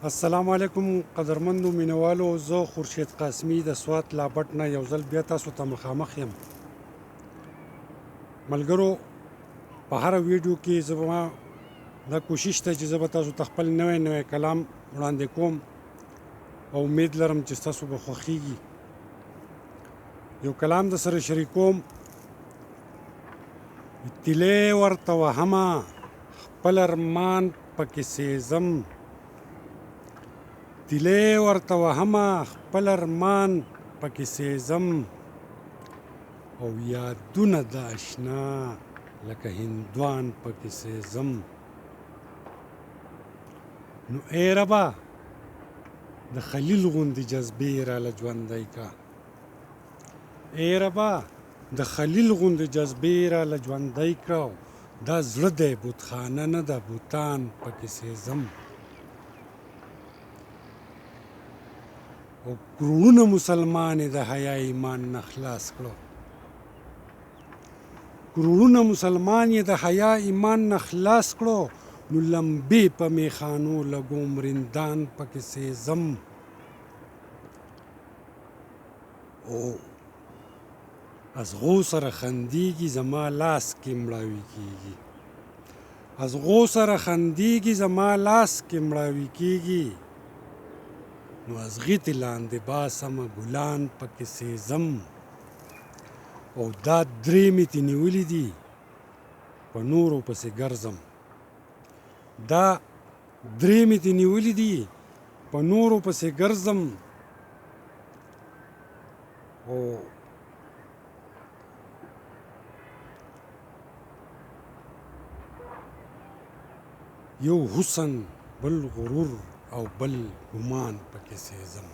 السلام علیکم قدرمنو مینوالو، زه خورشید قاسمی د سوات لابټ نه یو ځل بیا تاسو ته مخامخ یم. ملګرو، په هره ویډیو کې زما دا کوشش ده چې زه به تاسو ته خپل نوی کلام وړاندې کوم او امید لرم چې ستاسو به خوښیږي. یو کلام در سره شریکوم: تیلی ورته وهمه خپل ارمان پکې سېزم، تیلی ورته وهمه خپل ارمان پکې سېزم، او یادونه د اشنا لکه هندوان پکې سېزم. نو ای ربه د خلیل غوندې جذبې راله ژوندی کا، ای ربه د خلیل غوندې جذبې راله ژوندی کا، دا زړه دی بتخانه نه ده بوتان پکې سېزم. او کروڑونه مسلمان یې د حیا ایمان نه خلاص کړو، کروڑونه مسلمان یې د حیا ایمان نه خلاص کړو، نو لمبې په میخانو لګوم رندان پکې سېزم. او ازغو سره خندیږي زما لاس کې مړاوي کیږي، ازغو سره خندیږي زما لاس کې مړاوي کیږي، نو ازغیتې لاندې باسمه ګلان پکې سېزم. او دا درې مې ترې نیولي دي په نورو پسې ګرځم، دا درې مې ترې نیولي دي په نورو پسې ګرځم. او یو حسن بل غرور او بل ګمان پکې سېزم.